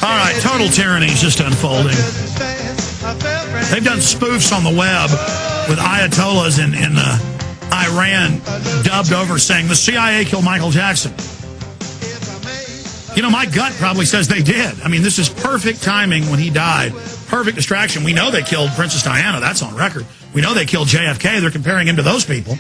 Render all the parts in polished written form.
All right, total tyranny is just unfolding. They've done spoofs on the web with Ayatollahs in Iran dubbed over saying the CIA killed Michael Jackson. You know, my gut probably says they did. I mean, this is perfect timing when he died. Perfect distraction. We know they killed Princess Diana. That's on record. We know they killed JFK. They're comparing him to those people.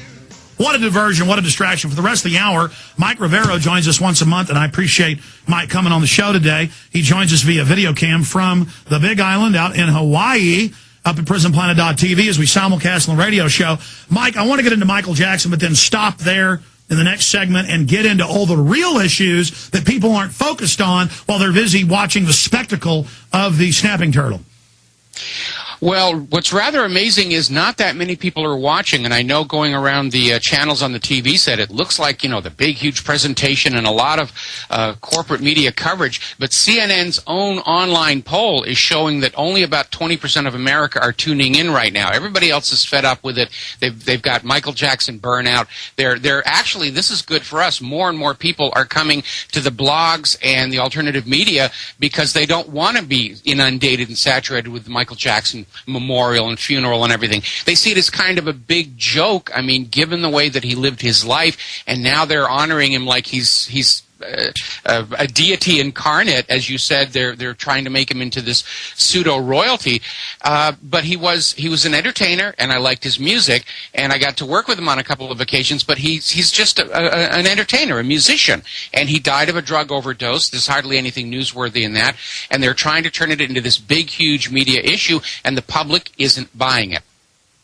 What a diversion. What a distraction. For the rest of the hour, Mike Rivero joins us once a month, and I appreciate Mike coming on the show today. He joins us via video cam from the Big Island out in Hawaii, up at prisonplanet.tv as we simulcast on the radio show. Mike, I want to get into Michael Jackson, but then stop there in the next segment and get into all the real issues that people aren't focused on while they're busy watching the spectacle of the snapping turtle. Well, what's rather amazing is not that many people are watching, and I know going around the channels on the TV set, it looks like, you know, the big, huge presentation and a lot of corporate media coverage, but CNN's own online poll is showing that only about 20% of America are tuning in right now. Everybody else is fed up with it. They've got Michael Jackson burnout. They're actually, this is good for us, more and more people are coming to the blogs and the alternative media because they don't want to be inundated and saturated with the Michael Jackson memorial and funeral and everything. They see it as kind of a big joke. I mean, given the way that he lived his life, and now they're honoring him like he's a deity incarnate, as you said. They're trying to make him into this pseudo royalty, but he was an entertainer, and I liked his music, and I got to work with him on a couple of occasions. But he's just an entertainer, a musician, and he died of a drug overdose. There's hardly anything newsworthy in that, and they're trying to turn it into this big, huge media issue, and the public isn't buying it.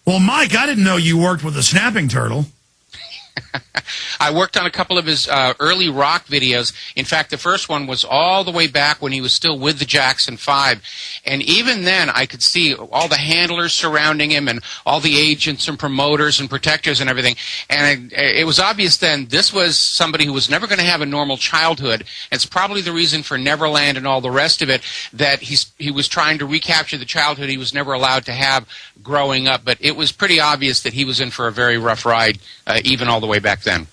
Well, Mike, I didn't know you worked with a snapping turtle. I worked on a couple of his early rock videos. In fact, the first one was all the way back when he was still with the Jackson 5. And even then, I could see all the handlers surrounding him and all the agents and promoters and protectors and everything. And it was obvious then this was somebody who was never going to have a normal childhood. It's probably the reason for Neverland and all the rest of it, that he was trying to recapture the childhood he was never allowed to have growing up. But it was pretty obvious that he was in for a very rough ride, even all the way back then.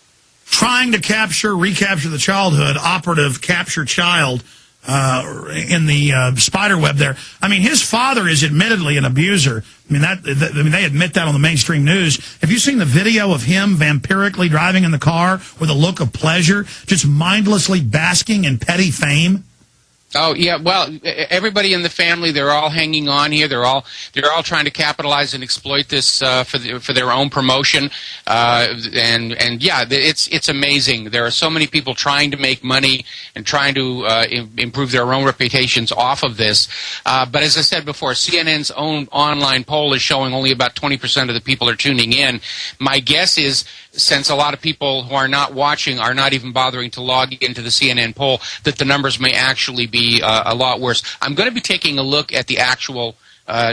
Trying to recapture the childhood, operative capture child in the spider web there. I mean, his father is admittedly an abuser. I mean, they admit that on the mainstream news. Have you seen the video of him vampirically driving in the car with a look of pleasure, just mindlessly basking in petty fame? Oh yeah, well, everybody in the family, they're all hanging on here. They're all trying to capitalize and exploit this for their own promotion. And yeah, it's amazing. There are so many people trying to make money and trying to improve their own reputations off of this. But as I said before, CNN's own online poll is showing only about 20% of the people are tuning in. My guess is, since a lot of people who are not watching are not even bothering to log into the CNN poll, that the numbers may actually be a lot worse. I'm going to be taking a look at the actual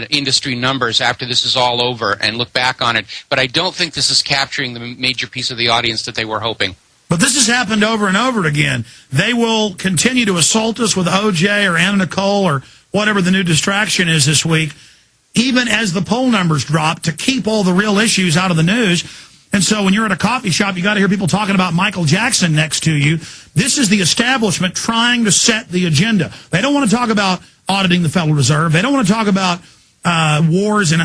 industry numbers after this is all over and look back on it, but I don't think this is capturing the major piece of the audience that they were hoping. But this has happened over and over again. They will continue to assault us with OJ or Anna Nicole or whatever the new distraction is this week, even as the poll numbers drop, to keep all the real issues out of the news. And so when you're at a coffee shop, you got to hear people talking about Michael Jackson next to you. This is the establishment trying to set the agenda. They don't want to talk about auditing the Federal Reserve. They don't want to talk about wars in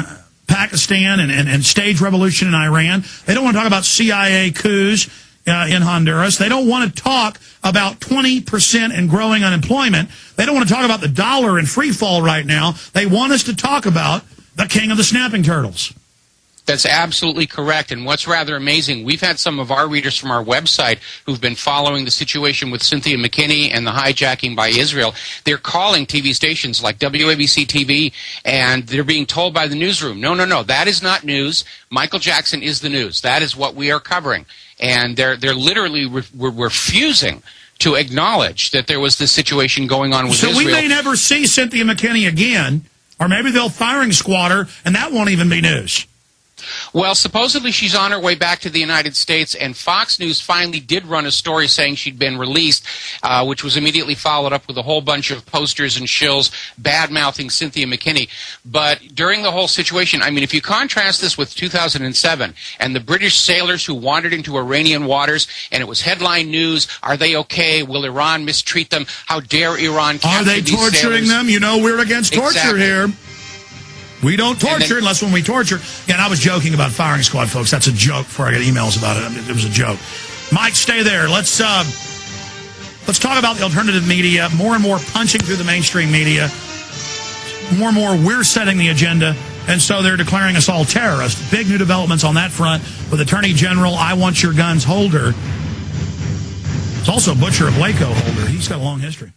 Pakistan and stage revolution in Iran. They don't want to talk about CIA coups in Honduras. They don't want to talk about 20% and growing unemployment. They don't want to talk about the dollar in free fall right now. They want us to talk about the king of the snapping turtles. That's absolutely correct. And what's rather amazing, we've had some of our readers from our website who've been following the situation with Cynthia McKinney and the hijacking by Israel. They're calling TV stations like WABC TV, and they're being told by the newsroom, no, that is not news. Michael Jackson is the news. That is what we are covering. And they're literally refusing to acknowledge that there was this situation going on with Israel. So we may never see Cynthia McKinney again, or maybe they'll firing squat her, and that won't even be news. Well, supposedly she's on her way back to the United States, and Fox News finally did run a story saying she'd been released, which was immediately followed up with a whole bunch of posters and shills bad-mouthing Cynthia McKinney. But during the whole situation, I mean, if you contrast this with 2007 and the British sailors who wandered into Iranian waters, and it was headline news, are they okay? Will Iran mistreat them? How dare Iran capture Are they these torturing sailors? them? You know we're against torture Exactly. here. We don't torture unless when we torture. Yeah, and I was joking about firing squad, folks. That's a joke before I get emails about it. I mean, it was a joke. Mike, stay there. Let's talk about the alternative media. More and more punching through the mainstream media. More and more we're setting the agenda, and so they're declaring us all terrorists. Big new developments on that front with Attorney General I Want Your Guns Holder. It's also Butcher of Waco holder. He's got a long history.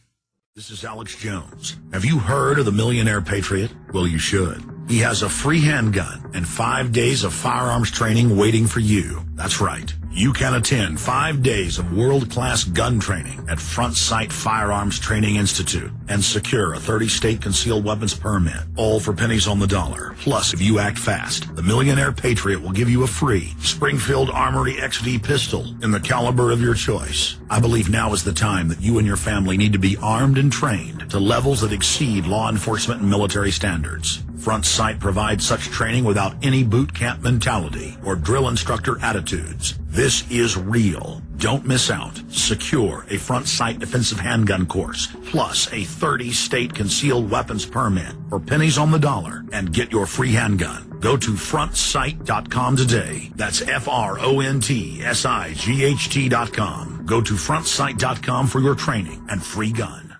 This is Alex Jones. Have you heard of the Millionaire Patriot? Well, you should. He has a free handgun and 5 days of firearms training waiting for you. That's right. You can attend 5 days of world-class gun training at Front Sight Firearms Training Institute and secure a 30-state concealed weapons permit, all for pennies on the dollar. Plus, if you act fast, the Millionaire Patriot will give you a free Springfield Armory XD pistol in the caliber of your choice. I believe now is the time that you and your family need to be armed and trained to levels that exceed law enforcement and military standards. Front Sight provides such training without any boot camp mentality or drill instructor attitudes. This is real. Don't miss out. Secure a Front Sight defensive handgun course, plus a 30-state concealed weapons permit for pennies on the dollar, and get your free handgun. Go to frontsight.com today. That's FRONTSIGHT.com. Go to frontsight.com for your training and free gun.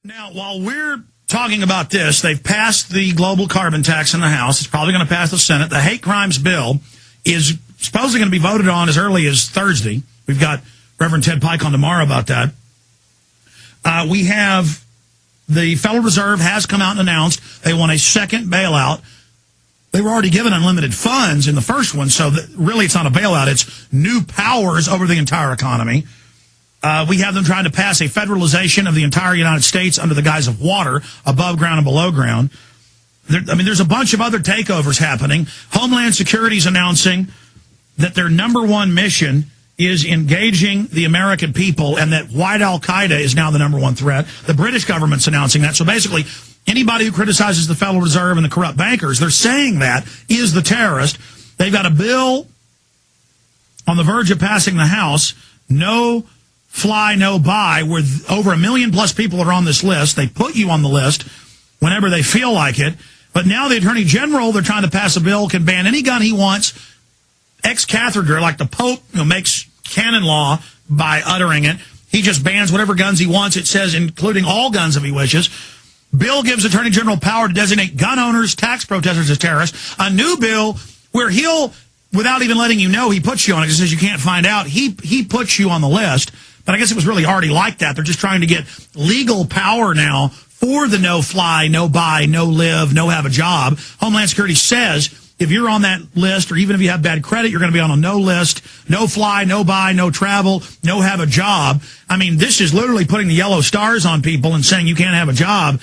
Now, while we're talking about this, they've passed the global carbon tax in the House. It's probably going to pass the Senate. The hate crimes bill is supposedly going to be voted on as early as Thursday. We've got Reverend Ted Pike on tomorrow about that. We have the Federal Reserve has come out and announced they want a second bailout. They were already given unlimited funds in the first one, so really it's not a bailout. It's new powers over the entire economy. We have them trying to pass a federalization of the entire United States under the guise of water, above ground and below ground. There's a bunch of other takeovers happening. Homeland Security is announcing that their number one mission is engaging the American people, and that white Al-Qaeda is now the number one threat. The British government's announcing that. So basically, anybody who criticizes the Federal Reserve and the corrupt bankers, they're saying that is the terrorist. They've got a bill on the verge of passing the House, no fly, no buy, where over 1 million plus people are on this list. They put you on the list whenever they feel like it. But now the Attorney General, they're trying to pass a bill, can ban any gun he wants, ex cathedra, like the Pope makes canon law by uttering it. He just bans whatever guns he wants, it says, including all guns if he wishes. Bill gives Attorney General power to designate gun owners, tax protesters as terrorists. A new bill where he'll, without even letting you know, he puts you on it. He says you can't find out. He puts you on the list. But I guess it was really already like that. They're just trying to get legal power now for the no fly, no buy, no live, no have a job. Homeland Security says if you're on that list, or even if you have bad credit, you're going to be on a no list, no fly, no buy, no travel, no have a job. I mean, this is literally putting the yellow stars on people and saying you can't have a job.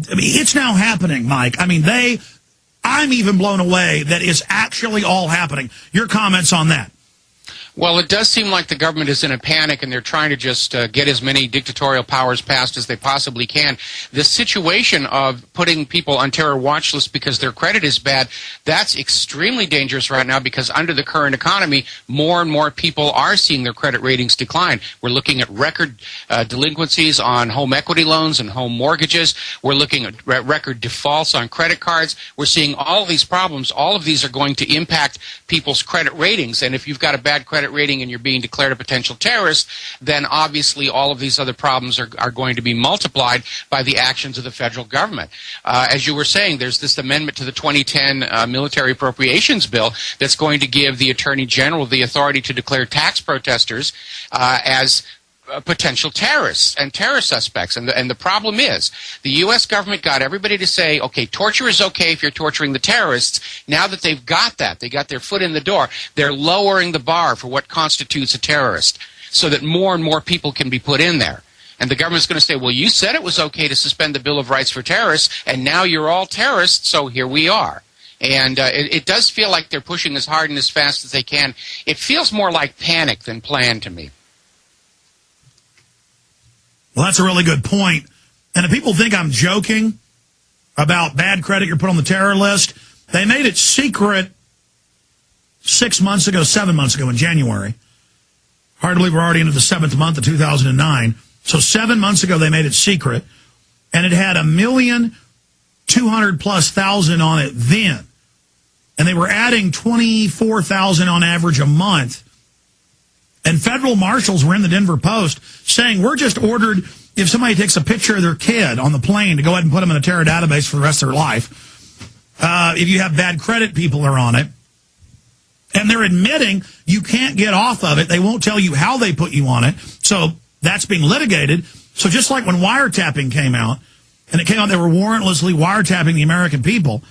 I mean, it's now happening, Mike. I mean, I'm even blown away that it's actually all happening. Your comments on that? Well, it does seem like the government is in a panic, and they're trying to just get as many dictatorial powers passed as they possibly can. The situation of putting people on terror watch lists because their credit is bad, that's extremely dangerous right now, because under the current economy, more and more people are seeing their credit ratings decline. We're looking at record delinquencies on home equity loans and home mortgages. We're looking at record defaults on credit cards. We're seeing all of these problems. All of these are going to impact people's credit ratings, and if you've got a bad credit rating and you're being declared a potential terrorist, then obviously all of these other problems are going to be multiplied by the actions of the federal government. As you were saying, there's this amendment to the 2010 military appropriations bill that's going to give the Attorney General the authority to declare tax protesters as potential terrorists and terror suspects. And the problem is the U.S. government got everybody to say, okay, torture is okay if you're torturing the terrorists. Now that they've got that, they got their foot in the door, they're lowering the bar for what constitutes a terrorist so that more and more people can be put in there. And the government's going to say, well, you said it was okay to suspend the Bill of Rights for terrorists, and now you're all terrorists, so here we are. And it does feel like they're pushing as hard and as fast as they can. It feels more like panic than plan to me. Well, that's a really good point. And if people think I'm joking about bad credit, you're put on the terror list, they made it secret 7 months ago in January. Hard to believe we're already into the 7th month of 2009. So 7 months ago, they made it secret, and it had 1,200,000+ on it then. And they were adding 24,000 on average a month. And federal marshals were in the Denver Post saying, we're just ordered, if somebody takes a picture of their kid on the plane, to go ahead and put them in a terror database for the rest of their life. If you have bad credit, people are on it. And they're admitting you can't get off of it. They won't tell you how they put you on it. So that's being litigated. So just like when wiretapping came out, and it came out they were warrantlessly wiretapping the American people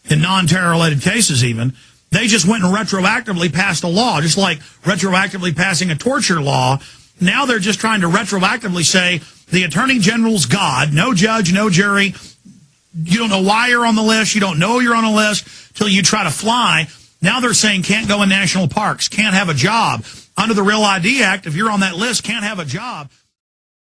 in non-terror-related cases even, they just went and retroactively passed a law, just like retroactively passing a torture law. Now they're just trying to retroactively say the Attorney General's God, no judge, no jury. You don't know why you're on the list. You don't know you're on a list till you try to fly. Now they're saying can't go in national parks, can't have a job. Under the Real ID Act, if you're on that list, can't have a job.